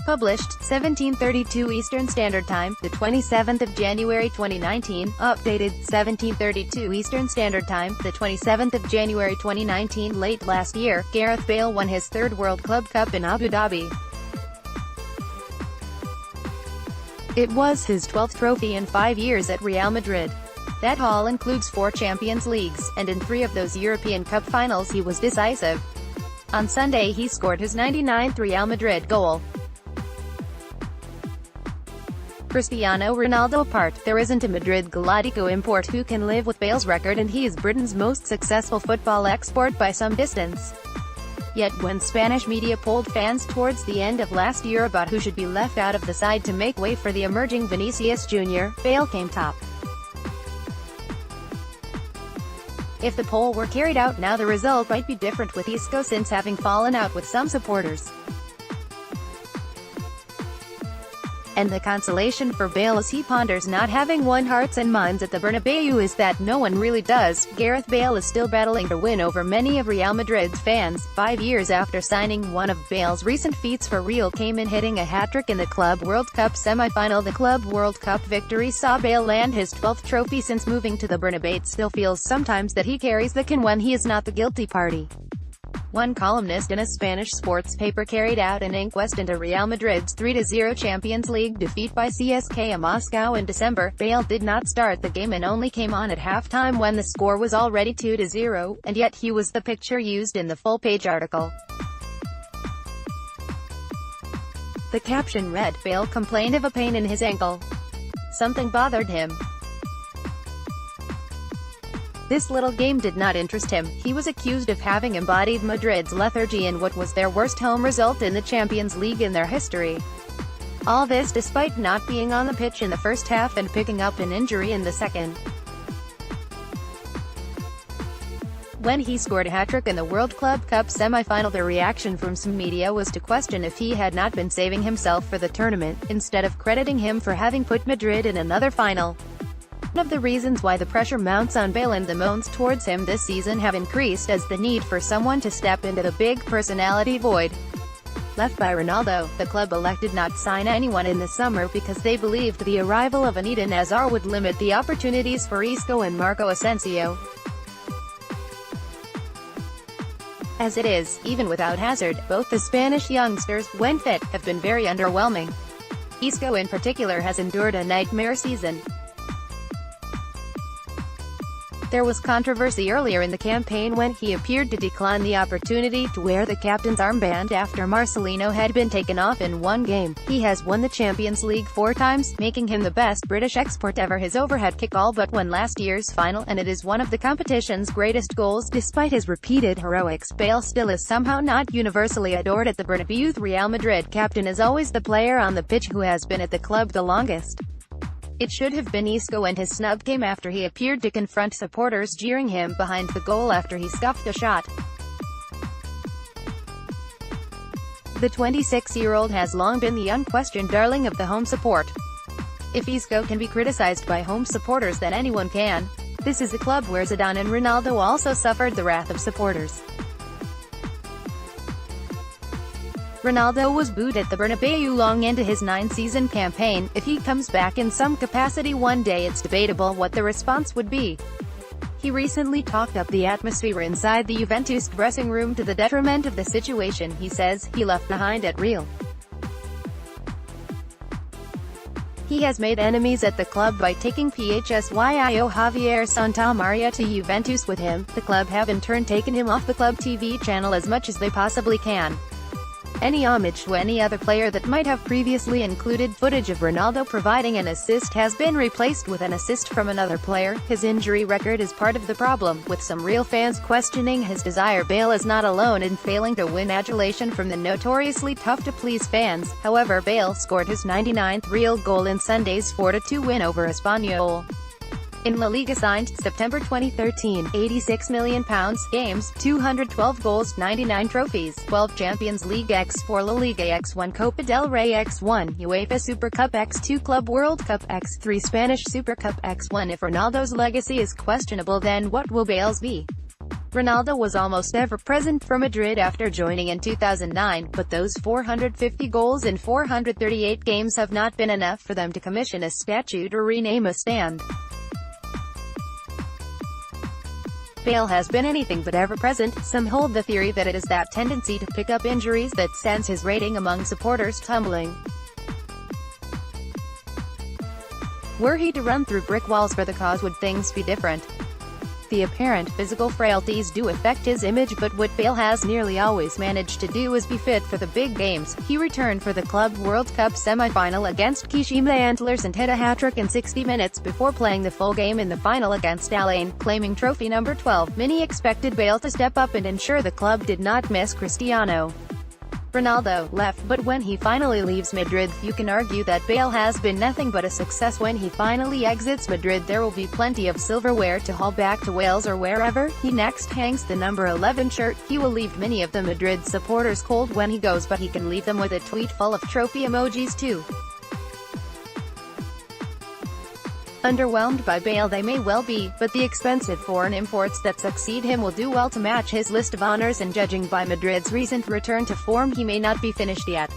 Published, 1732 Eastern Standard Time, the 27th of January 2019. Updated, 1732 Eastern Standard Time, the 27th of January 2019. Late last year, Gareth Bale won his third World Club Cup in Abu Dhabi. It was his 12th trophy in 5 years at Real Madrid. That haul includes 4 Champions Leagues, and in 3 of those European Cup finals he was decisive. On Sunday he scored his 99th Real Madrid goal. Cristiano Ronaldo apart, there isn't a Madrid Galatico import who can live with Bale's record, and he is Britain's most successful football export by some distance. Yet when Spanish media polled fans towards the end of last year about who should be left out of the side to make way for the emerging Vinicius Jr., Bale came top. If the poll were carried out now, the result might be different, with Isco since having fallen out with some supporters. And the consolation for Bale as he ponders not having won hearts and minds at the Bernabeu is that no one really does. Gareth Bale is still battling to win over many of Real Madrid's fans. 5 years after signing, one of Bale's recent feats for Real came in hitting a hat-trick in the Club World Cup semi-final. The Club World Cup victory saw Bale land his 12th trophy since moving to the Bernabeu. It still feels sometimes that he carries the can when he is not the guilty party. One columnist in a Spanish sports paper carried out an inquest into Real Madrid's 3-0 Champions League defeat by CSKA Moscow in December. Bale did not start the game and only came on at halftime when the score was already 2-0, and yet he was the picture used in the full-page article. The caption read, "Bale complained of a pain in his ankle. Something bothered him. This little game did not interest him. He was accused of having embodied Madrid's lethargy in what was their worst home result in the Champions League in their history. All this despite not being on the pitch in the first half and picking up an injury in the second. When he scored a hat-trick in the World Club Cup semi-final, the reaction from some media was to question if he had not been saving himself for the tournament, instead of crediting him for having put Madrid in another final. One of the reasons why the pressure mounts on Bale and the moans towards him this season have increased is the need for someone to step into the big personality void left by Ronaldo. The club elected not to sign anyone in the summer because they believed the arrival of an Eden Hazard would limit the opportunities for Isco and Marco Asensio. As it is, even without Hazard, both the Spanish youngsters, when fit, have been very underwhelming. Isco in particular has endured a nightmare season. There was controversy earlier in the campaign when he appeared to decline the opportunity to wear the captain's armband after Marcelino had been taken off in one game. He has won the Champions League 4 times, making him the best British export ever. His overhead kick all but won last year's final, and it is one of the competition's greatest goals. Despite his repeated heroics, Bale still is somehow not universally adored at the Bernabeu. The Real Madrid captain is always the player on the pitch who has been at the club the longest. It should have been Isco, and his snub came after he appeared to confront supporters jeering him behind the goal after he scuffed a shot. The 26-year-old has long been the unquestioned darling of the home support. If Isco can be criticized by home supporters, then anyone can. This is a club where Zidane and Ronaldo also suffered the wrath of supporters. Ronaldo was booed at the Bernabeu long into his 9-season campaign. If he comes back in some capacity one day, it's debatable what the response would be. He recently talked up the atmosphere inside the Juventus dressing room to the detriment of the situation he says he left behind at Real. He has made enemies at the club by taking PSYO Javier Santamaria to Juventus with him. The club have in turn taken him off the club TV channel as much as they possibly can. Any homage to any other player that might have previously included footage of Ronaldo providing an assist has been replaced with an assist from another player. His injury record is part of the problem, with some Real fans questioning his desire. Bale is not alone in failing to win adulation from the notoriously tough-to-please fans. However, Bale scored his 99th Real goal in Sunday's 4-2 win over Espanyol. In La Liga, signed September 2013, £86 million, games, 212 goals, 99 trophies, 12 Champions League x4 La Liga x1 Copa del Rey x1 UEFA Super Cup x2 Club World Cup x3 Spanish Super Cup x1. If Ronaldo's legacy is questionable, then what will Bale's be? Ronaldo was almost ever present for Madrid after joining in 2009, but those 450 goals in 438 games have not been enough for them to commission a statue or rename a stand. Bale has been anything but ever-present. Some hold the theory that it is that tendency to pick up injuries that sends his rating among supporters tumbling. Were he to run through brick walls for the cause, would things be different? The apparent physical frailties do affect his image, but what Bale has nearly always managed to do is be fit for the big games. He returned for the Club World Cup semi-final against Kashima Antlers and hit a hat-trick in 60 minutes before playing the full game in the final against Al-Ain, claiming trophy number 12. Many expected Bale to step up and ensure the club did not miss Cristiano Ronaldo left, but when he finally leaves Madrid, you can argue that Bale has been nothing but a success. When he finally exits Madrid, there will be plenty of silverware to haul back to Wales or wherever he next hangs the number 11 shirt. He will leave many of the Madrid supporters cold when he goes, but he can leave them with a tweet full of trophy emojis too. Underwhelmed by Bale they may well be, but the expensive foreign imports that succeed him will do well to match his list of honors, and judging by Madrid's recent return to form, he may not be finished yet.